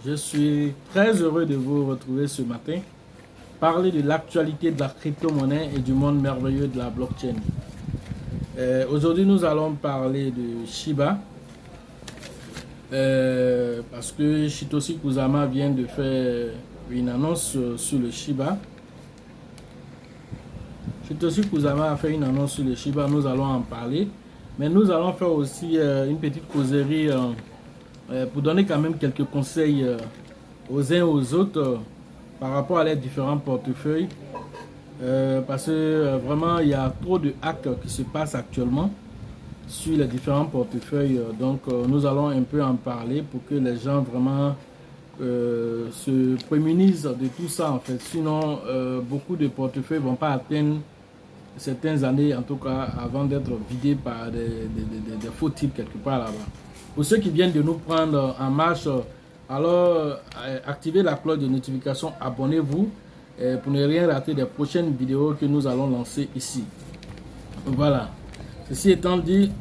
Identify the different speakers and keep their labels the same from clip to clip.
Speaker 1: Je suis très heureux de vous retrouver ce matin, parler de l'actualité de la crypto-monnaie et du monde merveilleux de la blockchain. Aujourd'hui, nous allons parler de Shiba, parce que Satoshi Kusama vient de faire une annonce sur le Shiba. Satoshi Kusama a fait une annonce sur le Shiba, nous allons en parler, mais nous allons faire aussi une petite causerie pour donner quand même quelques conseils aux uns et aux autres par rapport à les différents portefeuilles, parce que vraiment il y a trop de hacks qui se passent actuellement sur les différents portefeuilles. Donc nous allons un peu en parler pour que les gens vraiment se prémunissent de tout ça en fait. Sinon beaucoup de portefeuilles vont pas atteindre certaines années, en tout cas avant d'être vidés par des faux types quelque part là-bas. Pour ceux qui viennent de nous prendre en marche, alors activez la cloche de notification, abonnez-vous pour ne rien rater des prochaines vidéos que nous allons lancer ici. Voilà. Ceci étant dit,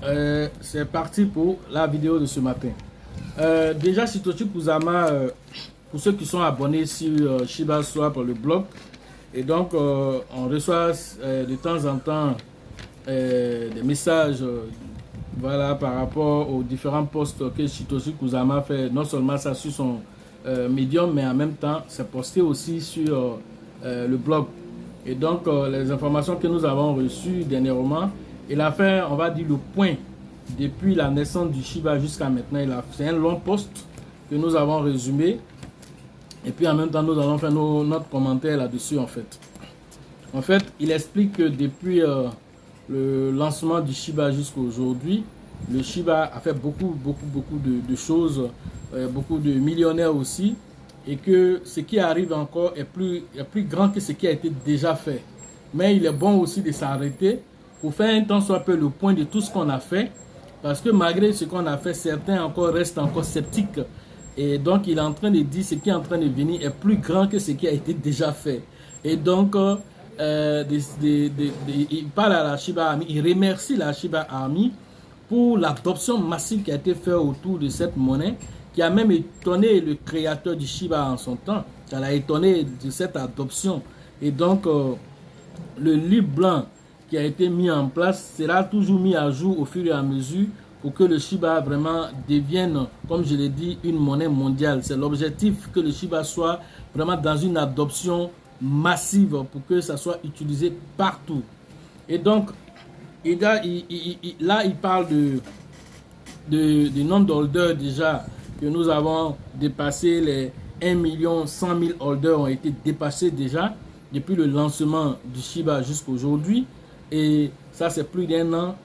Speaker 1: c'est parti pour la vidéo de ce matin. Déjà, Satoshi Kusama, pour ceux qui sont abonnés sur Shiba Swap, le blog, et donc on reçoit de temps en temps des messages voilà, par rapport aux différents posts que Satoshi Kusama fait. Non seulement ça sur son Medium, mais en même temps c'est posté aussi sur le blog. Et donc les informations que nous avons reçues dernièrement, il a fait, on va dire, le point depuis la naissance du Shiba jusqu'à maintenant. C'est un long post que nous avons résumé. Et puis en même temps, nous allons faire notre commentaire là-dessus en fait. En fait, il explique que depuis le lancement du Shiba jusqu'à aujourd'hui, le Shiba a fait beaucoup de choses, beaucoup de millionnaires aussi, et que ce qui arrive encore est plus grand que ce qui a été déjà fait. Mais il est bon aussi de s'arrêter pour faire un temps soit peu le point de tout ce qu'on a fait, parce que malgré ce qu'on a fait, certains encore restent encore sceptiques. Et donc, il est en train de dire ce qui est en train de venir est plus grand que ce qui a été déjà fait. Et donc, il parle à la Shiba Army, il remercie la Shiba Army pour l'adoption massive qui a été faite autour de cette monnaie, qui a même étonné le créateur du Shiba en son temps. Ça l'a étonné de cette adoption. Et donc, le livre blanc qui a été mis en place sera toujours mis à jour au fur et à mesure pour que le Shiba vraiment devienne, comme je l'ai dit, une monnaie mondiale. C'est l'objectif, que le Shiba soit vraiment dans une adoption massive pour que ça soit utilisé partout. Et donc, là, il parle du nombre d'holders déjà, que nous avons dépassé les 1 100 000 holders ont été dépassés déjà depuis le lancement du Shiba jusqu'à aujourd'hui. Et ça, c'est plus d'1 an.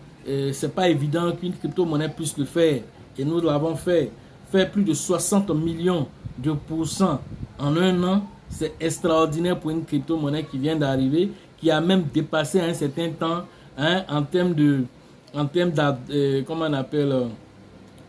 Speaker 1: C'est pas évident qu'une crypto-monnaie puisse le faire. Et nous l'avons fait. Faire plus de 60 millions de pourcents en 1 an, c'est extraordinaire pour une crypto-monnaie qui vient d'arriver, qui a même dépassé à un certain temps, hein, en termes de comment on appelle,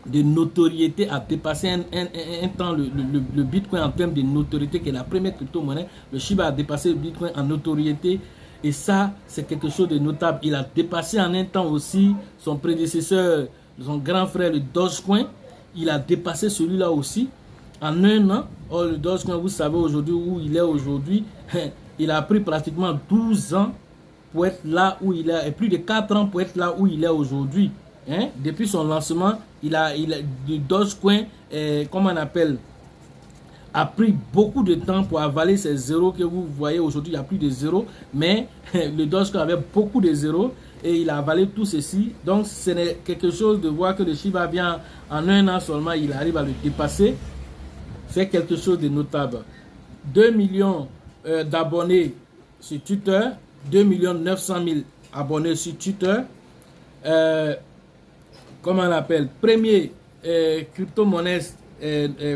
Speaker 1: de notoriété, a dépassé un temps le Bitcoin en termes de notoriété, qui est la première crypto-monnaie. Le Shiba a dépassé le Bitcoin en notoriété. Et ça, c'est quelque chose de notable. Il a dépassé en un temps aussi son prédécesseur, son grand frère, le Dogecoin. Il a dépassé celui-là aussi en 1 an. Or, le Dogecoin, vous savez aujourd'hui où il est aujourd'hui. Il a pris pratiquement 12 ans pour être là où il est, et plus de 4 ans pour être là où il est aujourd'hui. Hein? Depuis son lancement, le Dogecoin, comment on appelle, a pris beaucoup de temps pour avaler ces zéros que vous voyez aujourd'hui. Il n'y a plus de zéros, mais le Dogecoin avait beaucoup de zéros et il a avalé tout ceci. Donc, ce n'est quelque chose de voir que le Shiba vient en 1 an seulement, il arrive à le dépasser. C'est quelque chose de notable. 2 millions d'abonnés sur Twitter, 2 900 000 abonnés sur Twitter. Comment on appelle, premier crypto-monnaie,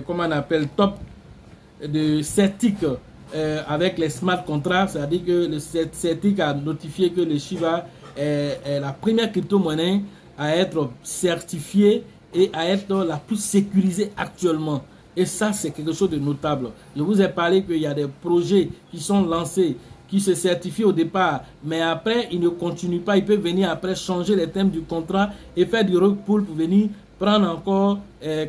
Speaker 1: comment on appelle, top de Certic avec les smart contracts, c'est-à-dire que le Certic a notifié que le Shiba est la première crypto-monnaie à être certifiée et à être la plus sécurisée actuellement. Et ça, c'est quelque chose de notable. Je vous ai parlé qu'il y a des projets qui sont lancés, qui se certifient au départ, mais après, ils ne continuent pas. Ils peuvent venir après changer les thèmes du contrat et faire du rug pull pour venir prendre encore,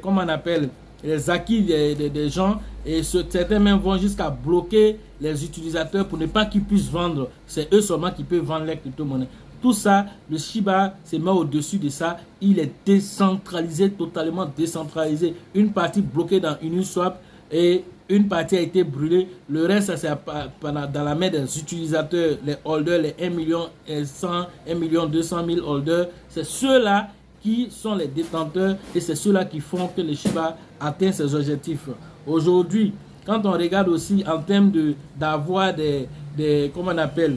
Speaker 1: comment on appelle, les acquis des gens, et certains même vont jusqu'à bloquer les utilisateurs pour ne pas qu'ils puissent vendre. C'est eux seulement qui peuvent vendre les crypto-monnaies. Tout ça, le Shiba se met au-dessus de ça. Il est décentralisé, totalement décentralisé. Une partie bloquée dans Uniswap et une partie a été brûlée. Le reste, c'est dans la main des utilisateurs, les holders, les 1 million 100, 1 million 200 000 holders. C'est ceux-là qui sont les détenteurs et c'est ceux-là qui font que le Shiba atteint ses objectifs. Aujourd'hui, quand on regarde aussi en termes d'avoir comment on appelle,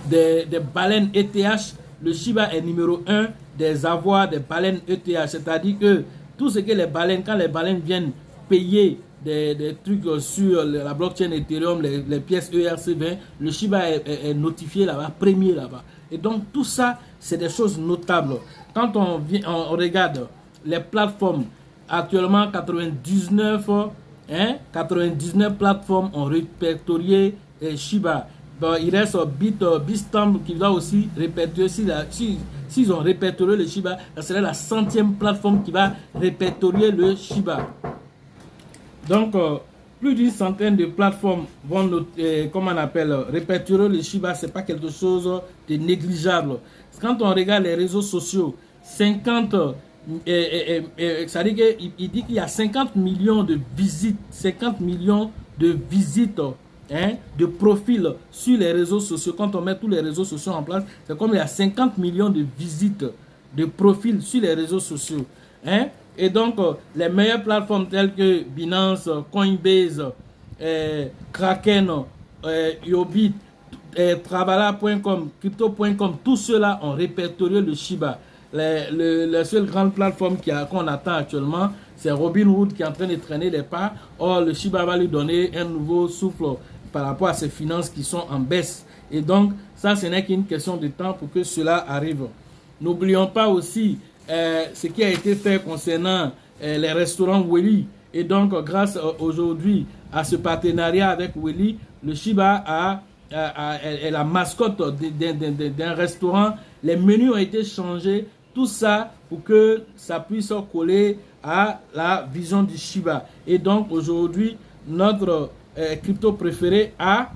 Speaker 1: des baleines ETH, le Shiba est numéro 1 des avoirs des baleines ETH. C'est-à-dire que tout ce que les baleines, quand les baleines viennent payer des trucs sur la blockchain Ethereum, les pièces ERC20, le Shiba est notifié là-bas, premier là-bas. Et donc tout ça, c'est des choses notables. Quand on regarde les plateformes, actuellement 99 plateformes ont répertorié Shiba. Bon, il reste Bitstamp qui doit aussi répertorier. S'ils ont répertorié le Shiba, ça serait la 100e plateforme qui va répertorier le Shiba. Donc, plus d'une centaine de plateformes vont, répertorier le Shiba. Ce n'est pas quelque chose de négligeable. Quand on regarde les réseaux sociaux, 50, ça dit qu'il dit qu'il y a 50 millions de visites, 50 millions de visites, de profils sur les réseaux sociaux. Quand on met tous les réseaux sociaux en place, c'est comme il y a 50 millions de visites de profils sur les réseaux sociaux. Et donc, les meilleures plateformes telles que Binance, Coinbase, Kraken, Yobit, Travala.com, Crypto.com, tous ceux-là ont répertorié le Shiba. La seule grande plateforme qu'on attend actuellement, c'est Robinhood qui est en train de traîner les pas. Or, le Shiba va lui donner un nouveau souffle par rapport à ses finances qui sont en baisse. Et donc, ça, ce n'est qu'une question de temps pour que cela arrive. N'oublions pas aussi ce qui a été fait concernant les restaurants Weli. Et donc, grâce aujourd'hui à ce partenariat avec Weli, le Shiba est la mascotte d'un restaurant. Les menus ont été changés. Tout ça pour que ça puisse coller à la vision du Shiba. Et donc, aujourd'hui, notre crypto préféré a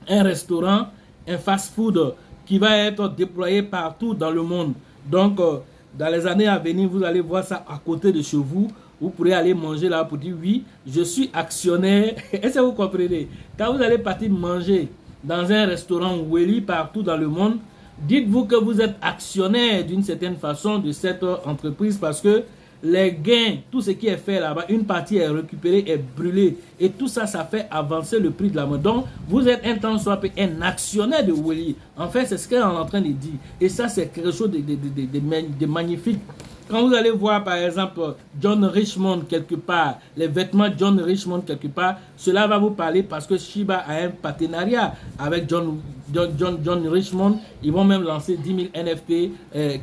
Speaker 1: un restaurant, un fast-food qui va être déployé partout dans le monde. Donc, dans les années à venir, vous allez voir ça à côté de chez vous. Vous pourrez aller manger là pour dire oui, je suis actionnaire. Est-ce que vous comprenez? Quand vous allez partir manger dans un restaurant Weli partout dans le monde, dites-vous que vous êtes actionnaire d'une certaine façon de cette entreprise parce que les gains, tout ce qui est fait là-bas, une partie est récupérée, est brûlée. Et tout ça, ça fait avancer le prix de la monnaie. Donc, vous êtes un temps soit un actionnaire de Weli. En fait, c'est ce qu'on est en train de dire. Et ça, c'est quelque chose de magnifique. Quand vous allez voir, par exemple, John Richmond quelque part, les vêtements John Richmond quelque part, cela va vous parler parce que Shiba a un partenariat avec John Richmond. Ils vont même lancer 10 000 NFT,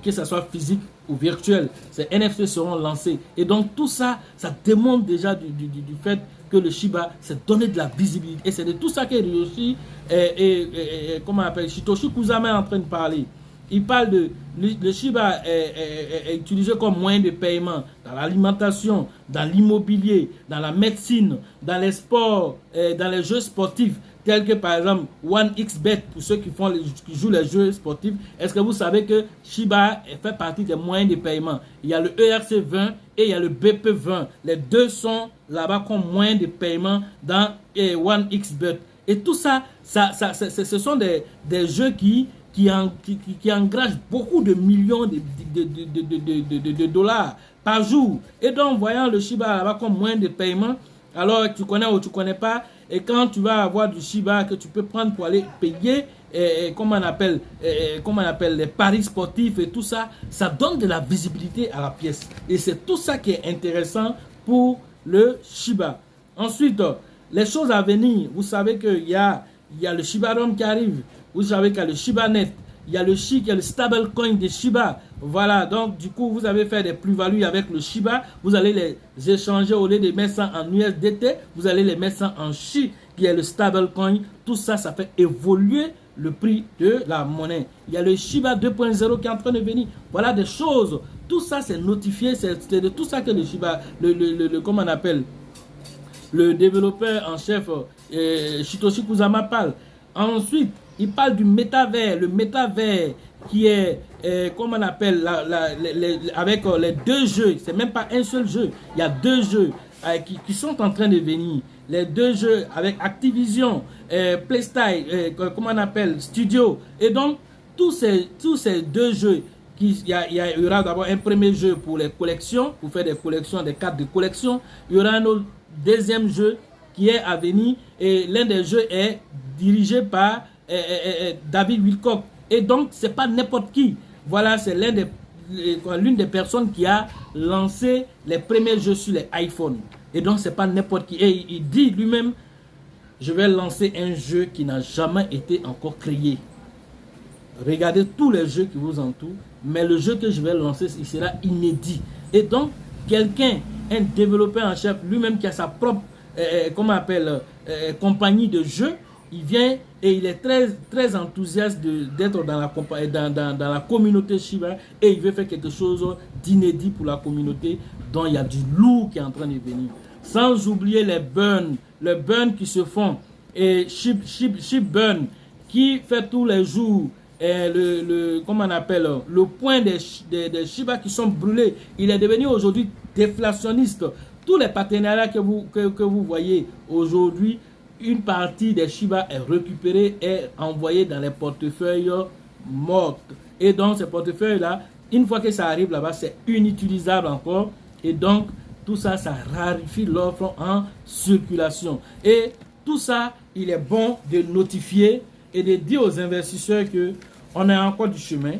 Speaker 1: que ce soit physique ou virtuel. Ces NFT seront lancés. Et donc, tout ça, ça démontre déjà du fait que le Shiba s'est donné de la visibilité. Et c'est de tout ça que Ryoshi comment on appelle, Satoshi Kusama est en train de parler. Il parle de le Shiba est utilisé comme moyen de paiement dans l'alimentation, dans l'immobilier, dans la médecine, dans les sports, dans les jeux sportifs, tels que par exemple OneXBet pour ceux qui jouent les jeux sportifs. Est-ce que vous savez que Shiba fait partie des moyens de paiement? Il y a le ERC20 et il y a le BP20. Les deux sont là-bas comme moyens de paiement dans OneXBet. Et tout ça, ce sont des jeux qui engrange beaucoup de millions de dollars par jour. Et donc, voyant le Shiba là-bas comme moyen de paiement, alors tu connais ou tu connais pas, et quand tu vas avoir du Shiba que tu peux prendre pour aller payer, comment on appelle les paris sportifs et tout ça, ça donne de la visibilité à la pièce. Et c'est tout ça qui est intéressant pour le Shiba. Ensuite, les choses à venir, vous savez qu'il y a le Shiba Roam qui arrive. Vous savez qu'il y a le ShibaNet, il y a le SHI, il y a le stablecoin de Shiba. Voilà, donc du coup, vous avez fait des plus-values avec le Shiba. Vous allez les échanger au lieu de mettre ça en USDT. Vous allez les mettre ça en SHI, qui est le stablecoin. Tout ça, ça fait évoluer le prix de la monnaie. Il y a le Shiba 2.0 qui est en train de venir. Voilà des choses Tout ça, c'est notifié. C'est de tout ça que le Shiba, comment on appelle, le développeur en chef Satoshi Kusama parle. Ensuite, il parle du métavers. Le métavers qui est, comment on appelle, avec les deux jeux. C'est même pas un seul jeu. Il y a deux jeux qui sont en train de venir. Les deux jeux avec Activision, Playstyle, comment on appelle, Studio. Et donc, tous ces deux jeux, il y aura d'abord un premier jeu pour les collections, pour faire des collections, des cartes de collection. Il y aura un autre deuxième jeu qui est à venir. Et l'un des jeux est dirigé par David Wilcock. Et donc, c'est pas n'importe qui. Voilà, c'est l'une des personnes qui a lancé les premiers jeux sur les iPhones. Et donc, c'est pas n'importe qui. Et il dit lui-même, je vais lancer un jeu qui n'a jamais été encore créé. Regardez tous les jeux qui vous entourent, mais le jeu que je vais lancer, il sera inédit. Et donc, quelqu'un, un développeur en chef, lui-même qui a sa propre, comment on appelle, compagnie de jeux, il vient et il est très, très enthousiaste d'être dans la communauté Shiba, et il veut faire quelque chose d'inédit pour la communauté, dont il y a du lourd qui est en train de venir. Sans oublier les burns qui se font, et Ship Burn qui fait tous les jours, comment on appelle, le point des Shiba qui sont brûlés. Il est devenu aujourd'hui déflationniste. Tous les partenariats que vous voyez aujourd'hui, une partie des Shiba est récupérée et envoyée dans les portefeuilles morts. Et donc, ces portefeuilles-là, une fois que ça arrive là-bas, c'est inutilisable encore. Et donc, tout ça, ça raréfie l'offre en circulation. Et tout ça, il est bon de notifier et de dire aux investisseurs que on a encore du chemin.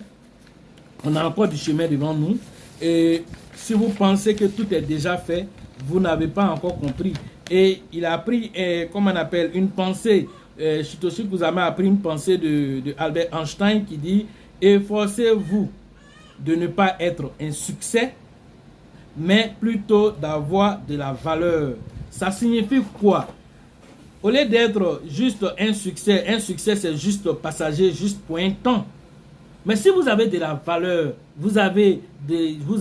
Speaker 1: On a encore du chemin devant nous. Et si vous pensez que tout est déjà fait, vous n'avez pas encore compris. Et il a pris, comment on appelle, une pensée. Satoshi Kusama a pris une pensée de Albert Einstein qui dit: efforcez-vous de ne pas être un succès, mais plutôt d'avoir de la valeur. Ça signifie quoi? Au lieu d'être juste un succès c'est juste passager, juste pour un temps. Mais si vous avez de la valeur, vous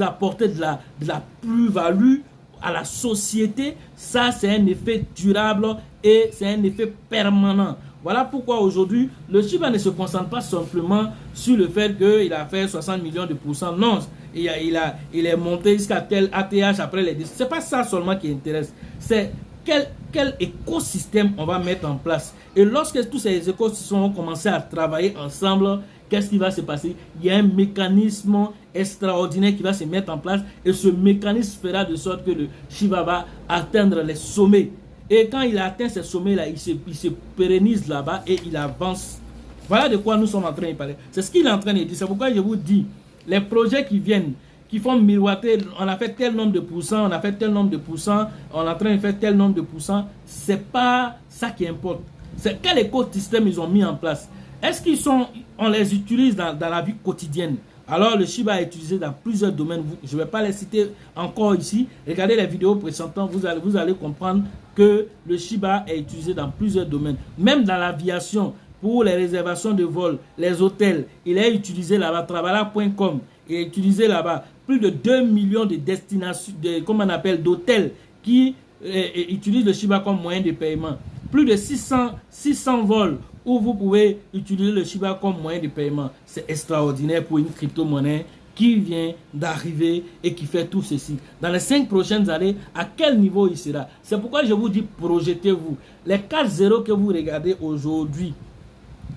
Speaker 1: apportez de la plus-value à la société, ça c'est un effet durable et c'est un effet permanent. Voilà pourquoi aujourd'hui, le Shiba ne se concentre pas simplement sur le fait qu'il a fait 60 millions de pourcents. Non, il est monté jusqu'à tel ATH après les 10. Ce n'est pas ça seulement qui intéresse. C'est quel écosystème on va mettre en place. Et lorsque tous ces écosystèmes vont commencer à travailler ensemble, qu'est-ce qui va se passer? Il y a un mécanisme extraordinaire qui va se mettre en place, et ce mécanisme fera de sorte que le Shiba va atteindre les sommets. Et quand il atteint ces sommets-là, il se pérennise là-bas et il avance. Voilà de quoi nous sommes en train de parler. C'est ce qu'il est en train de dire. C'est pourquoi je vous dis, les projets qui viennent, qui font miroiter, on a fait tel nombre de pourcents, on a fait tel nombre de pourcents, on est en train de faire tel nombre de pourcents, c'est pas ça qui importe. C'est quel écosystème ils ont mis en place. Est-ce on les utilise dans la vie quotidienne? Alors le Shiba est utilisé dans plusieurs domaines. Je ne vais pas les citer encore ici. Regardez les vidéos précédentes, vous allez comprendre que le Shiba est utilisé dans plusieurs domaines. Même dans l'aviation, pour les réservations de vol, les hôtels, il est utilisé là-bas. Travala.com est utilisé là-bas. Plus de 2 millions de destinations, d'hôtels qui utilisent le Shiba comme moyen de paiement. Plus de 600 vols où vous pouvez utiliser le Shiba comme moyen de paiement. C'est extraordinaire pour une crypto-monnaie qui vient d'arriver et qui fait tout ceci. Dans les 5 prochaines années, à quel niveau il sera? C'est pourquoi je vous dis, projetez-vous. Les 4-0 que vous regardez aujourd'hui,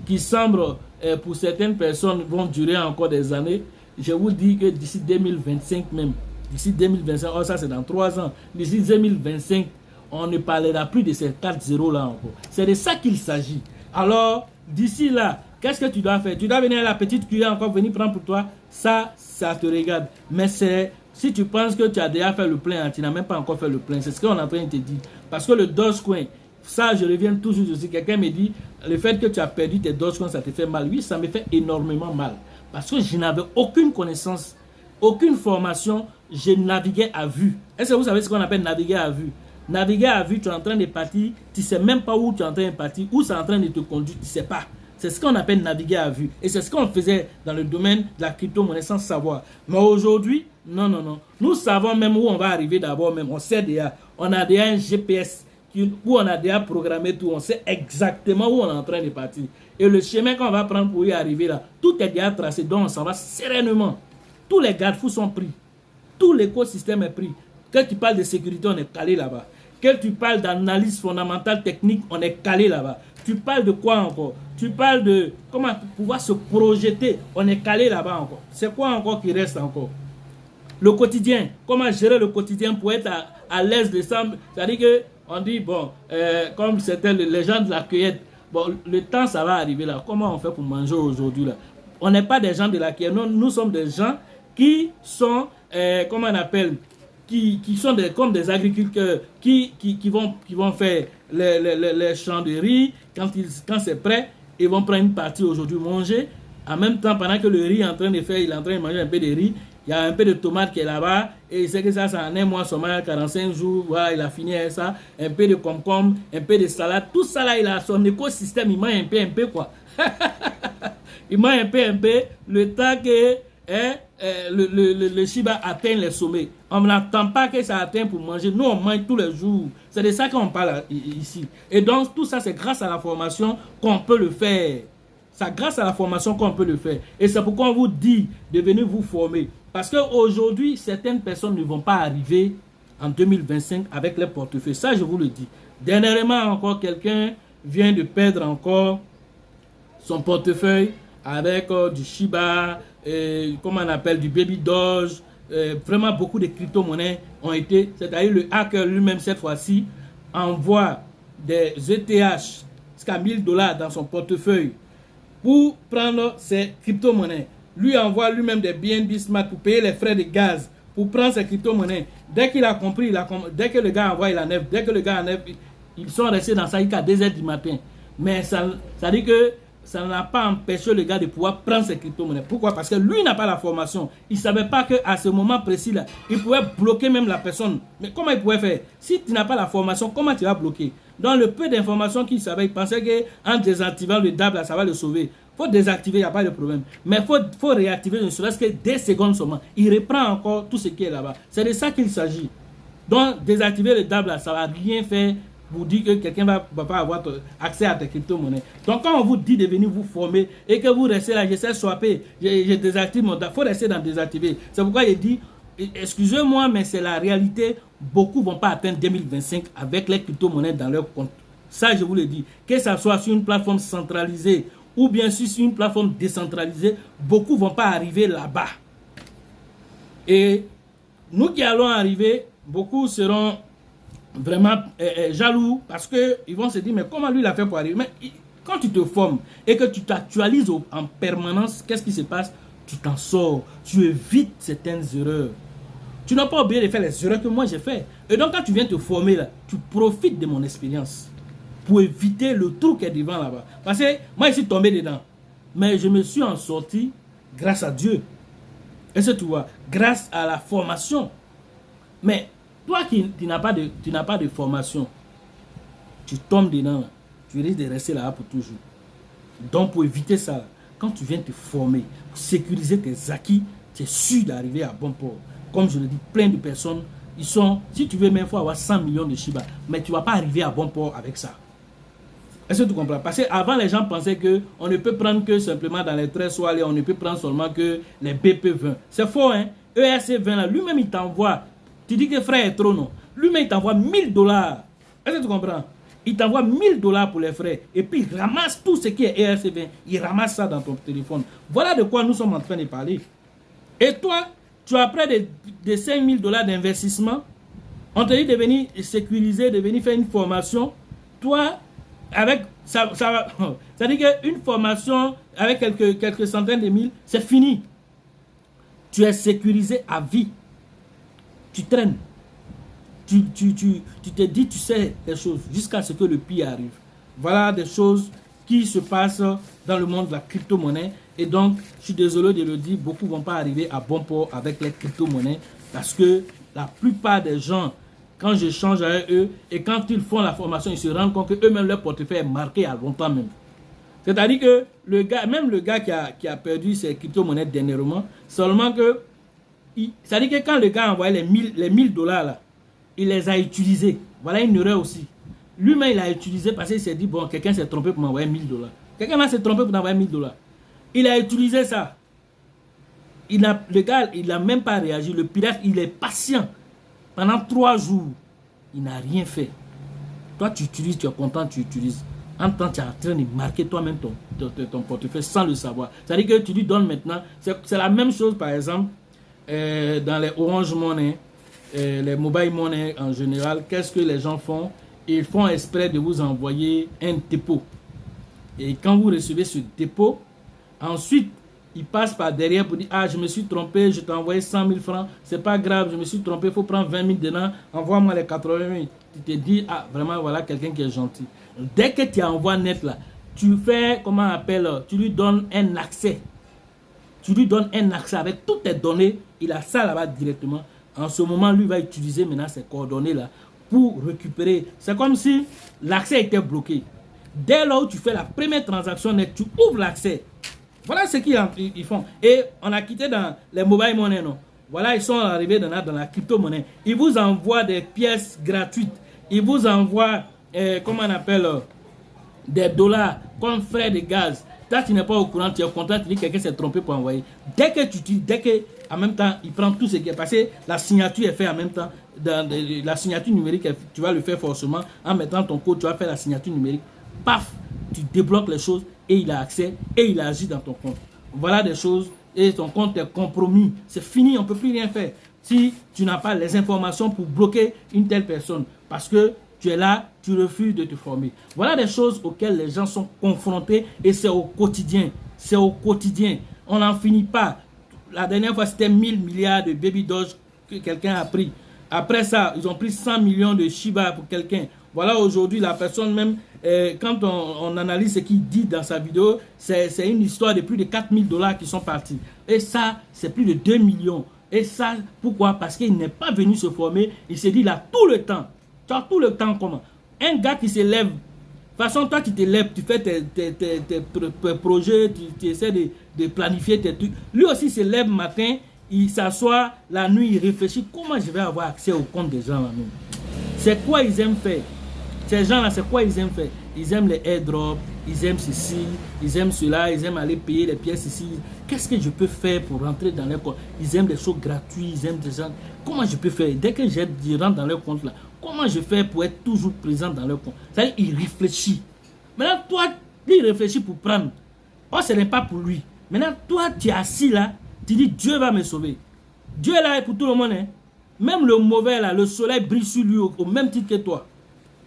Speaker 1: qui semblent pour certaines personnes vont durer encore des années, je vous dis que d'ici 2025 même, d'ici 2025, oh ça c'est dans 3 ans, d'ici 2025, on ne parlera plus de ces 4-0 là encore. C'est de ça qu'il s'agit. Alors, d'ici là, qu'est-ce que tu dois faire? Tu dois venir à la petite cuillère encore, venir prendre pour toi. Ça te regarde. Mais si tu penses que tu as déjà fait le plein, tu n'as même pas encore fait le plein. C'est ce qu'on est en train de te dire. Parce que le Dogecoin, ça je reviens toujours aussi. Quelqu'un me dit, le fait que tu as perdu tes Dogecoin, ça te fait mal. Oui, ça me fait énormément mal. Parce que je n'avais aucune connaissance, aucune formation. Je naviguais à vue. Est-ce que vous savez ce qu'on appelle naviguer à vue? Naviguer à vue, tu es en train de partir, tu ne sais même pas où tu es en train de partir, où c'est en train de te conduire, tu ne sais pas. C'est ce qu'on appelle naviguer à vue. Et c'est ce qu'on faisait dans le domaine de la crypto-monnaie sans savoir. Mais aujourd'hui, non, non, non. Nous savons même où on va arriver d'abord même. On sait déjà. On a déjà un GPS où on a déjà programmé tout. On sait exactement où on est en train de partir. Et le chemin qu'on va prendre pour y arriver là, tout est déjà tracé. Donc on s'en va sereinement. Tous les garde-fous sont pris. Tout l'écosystème est pris. Quand tu parles de sécurité, on est calé là-bas. Quand tu parles d'analyse fondamentale technique, on est calé là-bas. Tu parles de quoi encore? Tu parles de comment pouvoir se projeter. On est calé là-bas encore. C'est quoi encore qui reste encore? Le quotidien. Comment gérer le quotidien pour être à l'aise de ça? C'est-à-dire qu'on dit, bon, comme c'était les gens de la cueillette, bon, le temps, ça va arriver là. Comment on fait pour manger aujourd'hui là? On n'est pas des gens de la cueillette. Nous sommes des gens qui sont, comment on appelle, qui sont comme des agriculteurs qui vont faire les champs de riz. Quand c'est prêt, ils vont prendre une partie aujourd'hui manger. En même temps, pendant que le riz est en train de faire, il est en train de manger un peu de riz. Il y a un peu de tomate qui est là-bas. Et il sait que ça en un mois seulement, 45 jours. Voilà, il a fini avec ça. Un peu de concombre, un peu de salade. Tout ça là, il a son écosystème. Il mange un peu quoi. Il mange un peu. Le temps que le Shiba atteint les sommets. On n'attend pas que ça atteigne pour manger. Nous, on mange tous les jours. C'est de ça qu'on parle ici. Et donc, tout ça, c'est grâce à la formation qu'on peut le faire. C'est grâce à la formation qu'on peut le faire. Et c'est pourquoi on vous dit de venir vous former. Parce qu'aujourd'hui, certaines personnes ne vont pas arriver en 2025 avec les portefeuilles. Ça, je vous le dis. Dernièrement, encore, quelqu'un vient de perdre encore son portefeuille avec du Shiba, comment on appelle, du Baby Doge. Vraiment, beaucoup de crypto-monnaies ont été... C'est-à-dire le hacker lui-même, cette fois-ci, envoie des ETH jusqu'à $1000 dans son portefeuille pour prendre ses crypto-monnaies. Lui envoie lui-même des BNB Smart pour payer les frais de gaz, pour prendre ses crypto-monnaies. Dès qu'il a compris, dès que le gars envoie, il enlève. Dès que le gars enlève, ils sont restés dans ça jusqu'à 2h du matin. Mais ça dit que ça n'a pas empêché le gars de pouvoir prendre ses crypto-monnaies. Pourquoi? Parce que lui n'a pas la formation. Il ne savait pas qu'à ce moment précis-là, il pouvait bloquer même la personne. Mais comment il pouvait faire? Si tu n'as pas la formation, comment tu vas bloquer? Dans le peu d'informations qu'il savait, il pensait qu'en désactivant le DAB, ça va le sauver. Il faut désactiver, il n'y a pas de problème. Mais il faut réactiver, ne serait-ce que des secondes seulement. Il reprend encore tout ce qui est là-bas. C'est de ça qu'il s'agit. Donc, désactiver le DAB, ça ne va rien faire pour dire que quelqu'un ne va pas avoir accès à tes crypto-monnaies. Donc, quand on vous dit de venir vous former et que vous restez là, j'essaie de swapper, je désactive mon DAB, il faut rester dans désactiver. C'est pourquoi il dit, excusez-moi, mais c'est la réalité. Beaucoup ne vont pas atteindre 2025 avec les crypto-monnaies dans leur compte. Ça, je vous le dis. Que ça soit sur une plateforme centralisée ou bien sur une plateforme décentralisée, beaucoup ne vont pas arriver là-bas. Et nous qui allons arriver, beaucoup seront vraiment jaloux parce qu'ils vont se dire, mais comment lui l'a fait pour arriver? Mais quand tu te formes et que tu t'actualises en permanence, qu'est-ce qui se passe? Tu t'en sors, tu évites certaines erreurs. Tu n'as pas oublié de faire les erreurs que moi j'ai fait. Et donc quand tu viens te former là, tu profites de mon expérience pour éviter le trou qui est devant là-bas. Parce que moi je suis tombé dedans. Mais je me suis en sorti grâce à Dieu. Et c'est tout, grâce à la formation. Mais toi qui n'as pas de formation, tu tombes dedans là. Tu risques de rester là pour toujours. Donc pour éviter ça, quand tu viens te former, pour sécuriser tes acquis, tu es sûr d'arriver à bon port. Comme je le dis, plein de personnes, ils sont, si tu veux même, il faut avoir 100 millions de Shiba, mais tu ne vas pas arriver à bon port avec ça. Est-ce que tu comprends? Parce qu'avant, les gens pensaient qu'on ne peut prendre que simplement dans les trésors, on ne peut prendre seulement que les BP20. C'est faux, hein? ERC20, là, lui-même, il t'envoie. Tu dis que frère est trop, non? Lui-même, il t'envoie $1000. Est-ce que tu comprends? Il t'envoie $1000 pour les frais. Et puis, il ramasse tout ce qui est ERC20. Il ramasse ça dans ton téléphone. Voilà de quoi nous sommes en train de parler. Et toi, tu as près de $5000 d'investissement. On te dit de venir sécuriser, de venir faire une formation. Toi, avec ça veut dire qu'une formation avec quelques centaines de mille, c'est fini. Tu es sécurisé à vie. Tu traînes. Tu te dis, tu sais des choses jusqu'à ce que le pire arrive. Voilà des choses qui se passent dans le monde de la crypto-monnaie. Et donc, je suis désolé de le dire, beaucoup ne vont pas arriver à bon port avec les crypto-monnaies parce que la plupart des gens, quand j'échange avec eux et quand ils font la formation, ils se rendent compte qu'eux-mêmes, leur portefeuille est marqué à longtemps même. C'est-à-dire que le gars, même le gars qui a perdu ses crypto-monnaies dernièrement, seulement que, c'est-à-dire que quand le gars a envoyé les 1000 dollars là, il les a utilisés. Voilà une erreur aussi. Lui-même, il a utilisé parce qu'il s'est dit, bon, quelqu'un s'est trompé pour m'envoyer 1000 dollars. Quelqu'un là s'est trompé pour m'envoyer 1000 dollars. Il a utilisé ça. Le gars, il n'a même pas réagi. Le pirate, il est patient. Pendant 3 jours, il n'a rien fait. Toi, tu utilises, tu es content, tu utilises. En temps, tu es en train de marquer toi-même ton portefeuille sans le savoir. C'est-à-dire que tu lui donnes maintenant. C'est la même chose, par exemple, dans les Orange Money, les Mobile Money en général. Qu'est-ce que les gens font? Ils font exprès de vous envoyer un dépôt. Et quand vous recevez ce dépôt, ensuite, ils passent par derrière pour dire, ah, je me suis trompé, je t'ai envoyé 100 000 francs, c'est pas grave, je me suis trompé, il faut prendre 20 000 dedans, envoie-moi les 80 000. Tu te dis, ah, vraiment, voilà quelqu'un qui est gentil. Dès que tu envoies net là, tu fais, comment on appelle, tu lui donnes un accès. Tu lui donnes un accès avec toutes tes données, il a ça là-bas directement. En ce moment, lui va utiliser maintenant ces coordonnées là pour récupérer. C'est comme si l'accès était bloqué. Dès lors où tu fais la première transaction net, tu ouvres l'accès. Voilà ce qu'ils font. Et on a quitté dans les mobile money, non? Voilà, ils sont arrivés dans la crypto-monnaie. Ils vous envoient des pièces gratuites. Ils vous envoient, comment on appelle, des dollars comme frais de gaz. Toi, tu n'es pas au courant, tu es content, tu dis que quelqu'un s'est trompé pour envoyer. Dès que en même temps, il prend tout ce qui est passé, la signature est faite en même temps. La signature numérique, tu vas le faire forcément. En mettant ton code, tu vas faire la signature numérique. Paf, tu débloques les choses et il a accès et il agit dans ton compte. Voilà des choses et ton compte est compromis. C'est fini, on ne peut plus rien faire. Si tu n'as pas les informations pour bloquer une telle personne parce que tu es là, tu refuses de te former. Voilà des choses auxquelles les gens sont confrontés et c'est au quotidien. C'est au quotidien. On n'en finit pas. La dernière fois, c'était 1000 milliards de baby doge que quelqu'un a pris. Après ça, ils ont pris 100 millions de Shiba pour quelqu'un. Voilà, aujourd'hui, la personne même, quand on analyse ce qu'il dit dans sa vidéo, c'est une histoire de plus de 4000 dollars qui sont partis. Et ça, c'est plus de 2 millions. Et ça, pourquoi? Parce qu'il n'est pas venu se former. Il s'est dit, il a tout le temps. Tu as tout le temps comment? Un gars qui se lève, de toute façon, toi qui te lèves, tu fais tes projets, tu essaies de planifier tes trucs. Lui aussi se lève matin, il s'assoit, la nuit, il réfléchit. Comment je vais avoir accès au compte des gens là-même? C'est quoi ils aiment faire? Ces gens-là, c'est quoi ils aiment faire? Ils aiment les airdrops, ils aiment ceci, ils aiment cela, ils aiment aller payer les pièces ici. Qu'est-ce que je peux faire pour rentrer dans leur compte? Ils aiment des choses gratuites, ils aiment des gens. Comment je peux faire? Dès que je rentre dans leur compte là, comment je fais pour être toujours présent dans leur compte? C'est-à-dire, il réfléchit. Maintenant, toi, lui, il réfléchit pour prendre. Oh, ce n'est pas pour lui. Maintenant, toi, tu es assis là, tu dis, Dieu va me sauver. Dieu est là pour tout le monde. Hein? Même le mauvais là, le soleil brille sur lui au même titre que toi.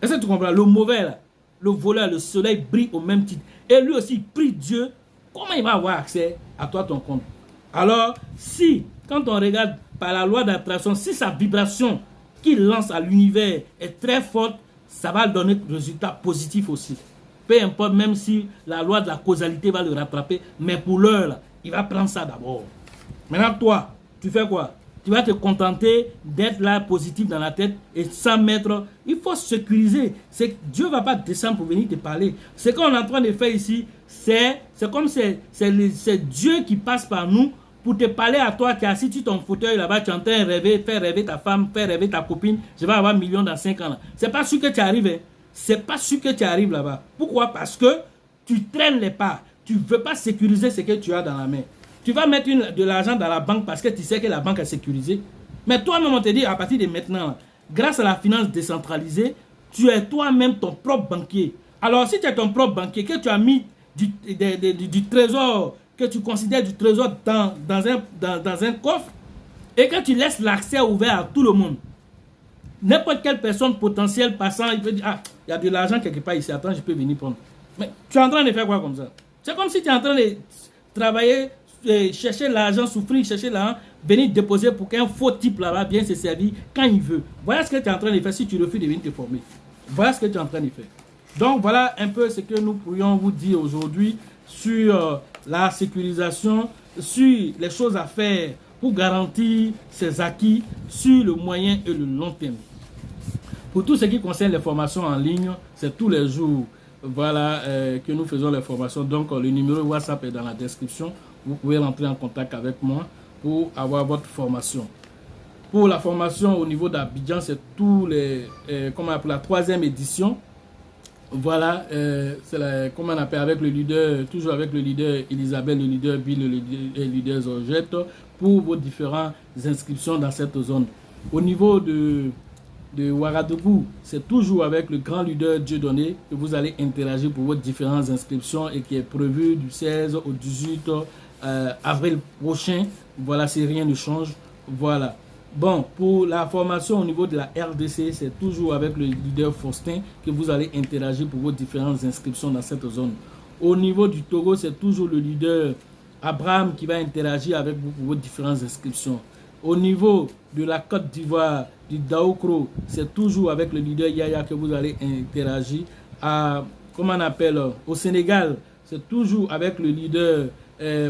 Speaker 1: Est-ce que tu comprends? Le mauvais là, le voleur, le soleil brille au même titre. Et lui aussi, il prie Dieu. Comment il va avoir accès à toi, ton compte? Alors, si, quand on regarde par la loi d'attraction, si sa vibration qu'il lance à l'univers est très forte, ça va donner des résultats positifs aussi. Peu importe, même si la loi de la causalité va le rattraper, mais pour l'heure, il va prendre ça d'abord. Maintenant, toi, tu fais quoi? Tu vas te contenter d'être là positif dans la tête et sans mettre. Il faut sécuriser. Dieu ne va pas descendre pour venir te parler. Ce qu'on est en train de faire ici, c'est comme c'est Dieu qui passe par nous pour te parler à toi qui es assis sur ton fauteuil là-bas, tu es en train de rêver, faire rêver ta femme, faire rêver ta copine. Je vais avoir 1 million dans 5 ans. Ce n'est pas sûr que tu arrives. Hein. C'est pas sûr que tu arrives là-bas. Pourquoi? Parce que tu traînes les pas. Tu ne veux pas sécuriser ce que tu as dans la main. Tu vas mettre de l'argent dans la banque parce que tu sais que la banque est sécurisée. Mais toi-même, on te dit, à partir de maintenant, grâce à la finance décentralisée, tu es toi-même ton propre banquier. Alors, si tu es ton propre banquier, que tu as mis du trésor, que tu considères du trésor dans un coffre, et que tu laisses l'accès ouvert à tout le monde, n'importe quelle personne potentielle passant, il peut dire, ah, il y a de l'argent quelque part ici, attends, je peux venir prendre. Mais tu es en train de faire quoi comme ça? C'est comme si tu es en train de travailler, chercher l'argent, souffrir, chercher l'argent, venir déposer pour qu'un faux type là-bas vienne se servir quand il veut. Voilà ce que tu es en train de faire si tu refuses de venir te former. Voilà ce que tu es en train de faire. Donc voilà un peu ce que nous pourrions vous dire aujourd'hui sur la sécurisation, sur les choses à faire pour garantir ses acquis sur le moyen et le long terme. Pour tout ce qui concerne les formations en ligne, c'est tous les jours. voilà, que nous faisons les formations. Donc, le numéro WhatsApp est dans la description. Vous pouvez rentrer en contact avec moi pour avoir votre formation. Pour la formation au niveau d'Abidjan, c'est tous les, pour la 3e édition. Voilà, c'est comment on appelle avec le leader, toujours avec le leader Elisabeth, le leader Bill, le leader Zorgette, pour vos différentes inscriptions dans cette zone. Au niveau de Ouagadougou, c'est toujours avec le grand leader Dieudonné que vous allez interagir pour vos différentes inscriptions et qui est prévu du 16 au 18 avril prochain. Voilà, si rien ne change. Voilà. Bon, pour la formation au niveau de la RDC, c'est toujours avec le leader Faustin que vous allez interagir pour vos différentes inscriptions dans cette zone. Au niveau du Togo, c'est toujours le leader Abraham qui va interagir avec vous pour vos différentes inscriptions. Au niveau de la Côte d'Ivoire, du Daoukro, c'est toujours avec le leader Yaya que vous allez interagir. Comment on appelle, au Sénégal, c'est toujours avec le leader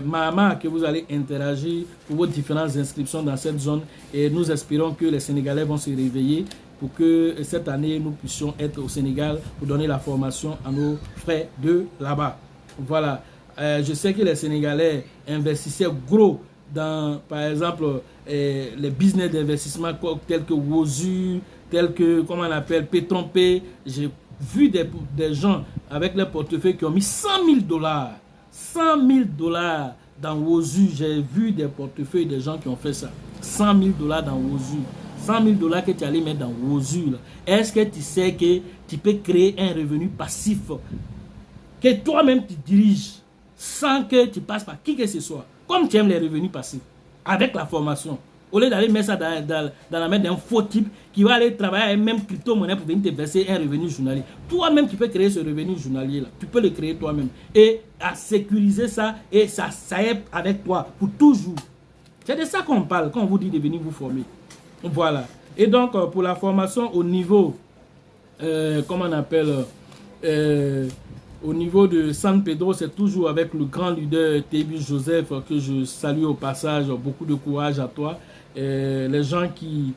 Speaker 1: Mahama que vous allez interagir pour vos différentes inscriptions dans cette zone. Et nous espérons que les Sénégalais vont se réveiller pour que cette année, nous puissions être au Sénégal pour donner la formation à nos frères de là-bas. Voilà. Je sais que les Sénégalais investissaient gros dans, par exemple, les business d'investissement tels que Wozu, tels que, comment on appelle, Pétrompé. J'ai vu des gens avec leur portefeuille qui ont mis 100 000 $. 100 000 $ dans Wozu. J'ai vu des portefeuilles de gens qui ont fait ça. 100 000 $ dans Wozu. 100 000 $ que tu allais mettre dans Wozu. Est-ce que tu sais que tu peux créer un revenu passif que toi-même tu diriges sans que tu passes par qui que ce soit? Comme tu aimes les revenus passifs, avec la formation. Au lieu d'aller mettre ça dans la main d'un faux type qui va aller travailler avec même crypto-monnaie pour venir te verser un revenu journalier. Toi-même, tu peux créer ce revenu journalier-là. Tu peux le créer toi-même. Et à sécuriser ça, et ça est avec toi pour toujours. C'est de ça qu'on parle quand on vous dit de venir vous former. Voilà. Et donc, pour la formation au niveau, comment on appelle, au niveau de San Pedro, c'est toujours avec le grand leader Tébi Joseph que je salue au passage. Beaucoup de courage à toi. Les gens qui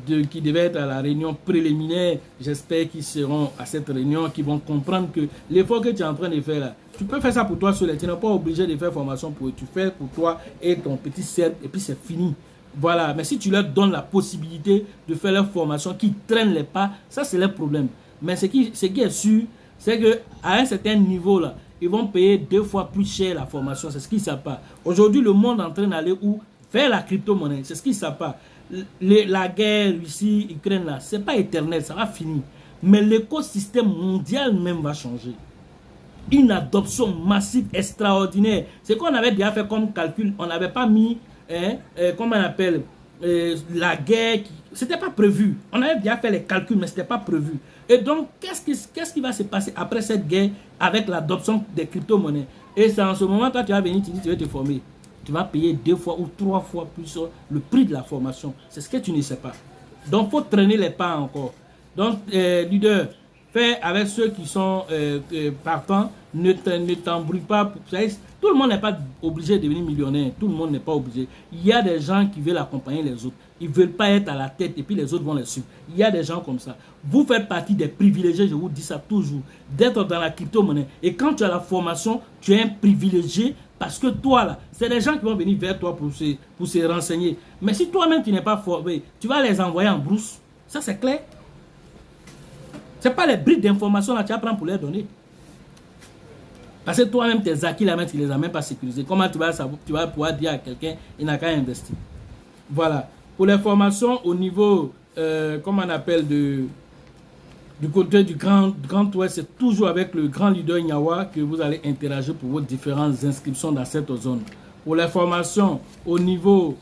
Speaker 1: devaient être à la réunion préliminaire, j'espère qu'ils seront à cette réunion, qui vont comprendre que l'effort que tu es en train de faire là, tu peux faire ça pour toi seul. Tu n'es pas obligé de faire formation pour eux. Tu fais pour toi et ton petit cercle et puis c'est fini. Voilà. Mais si tu leur donnes la possibilité de faire leur formation, qui traînent les pas, ça c'est leur problème. Mais ce qui est sûr, c'est qu'à un certain niveau là, ils vont payer 2 fois plus cher la formation. C'est ce qu'ils ne savent pas. Aujourd'hui, le monde est en train d'aller où? Vers la crypto-monnaie. C'est ce qu'ils ne savent pas. La guerre Russie, Ukraine là, c'est pas éternel, ça va finir. Mais l'écosystème mondial même va changer. Une adoption massive, extraordinaire. C'est qu'on avait déjà fait comme calcul. On n'avait pas mis, comment on appelle, la guerre. C'était pas prévu. On avait déjà fait les calculs, mais c'était pas prévu. Et donc, qu'est-ce qui va se passer après cette guerre avec l'adoption des crypto-monnaies? Et c'est en ce moment, toi, tu vas venir, tu dis, tu vas te former. Tu vas payer 2 fois ou 3 fois plus le prix de la formation. C'est ce que tu ne sais pas. Donc, il faut traîner les pas encore. Donc, leader, fais avec ceux qui sont partants. Ne t'embrouille pas. Tout le monde n'est pas obligé de devenir millionnaire. Tout le monde n'est pas obligé. Il y a des gens qui veulent accompagner les autres. Ils ne veulent pas être à la tête et puis les autres vont les suivre. Il y a des gens comme ça. Vous faites partie des privilégiés, je vous dis ça toujours, d'être dans la crypto-monnaie. Et quand tu as la formation, tu es un privilégié parce que toi, là, c'est des gens qui vont venir vers toi pour se renseigner. Mais si toi-même, tu n'es pas formé, tu vas les envoyer en brousse. Ça, c'est clair. Ce n'est pas les briques d'information là que tu apprends pour les donner. Parce que toi-même, tes acquis là-même, tu ne les as même pas sécurisés. Comment tu vas pouvoir dire à quelqu'un, il n'a qu'à investir. Voilà. Pour les formations au niveau, comment on appelle, du côté du Grand Ouest, c'est toujours avec le grand leader Nyawa que vous allez interagir pour vos différentes inscriptions dans cette zone. Pour les formations au niveau,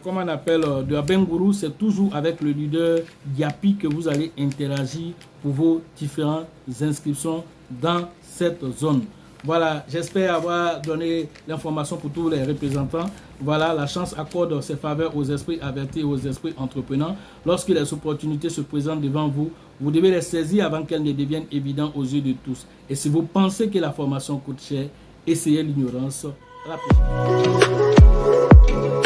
Speaker 1: comment on appelle, de Abengourou, c'est toujours avec le leader Yapi que vous allez interagir pour vos différentes inscriptions dans cette zone. Voilà, j'espère avoir donné l'information pour tous les représentants. Voilà, la chance accorde ses faveurs aux esprits avertis et aux esprits entreprenants. Lorsque les opportunités se présentent devant vous, vous devez les saisir avant qu'elles ne deviennent évidentes aux yeux de tous. Et si vous pensez que la formation coûte cher, essayez l'ignorance. À la prochaine.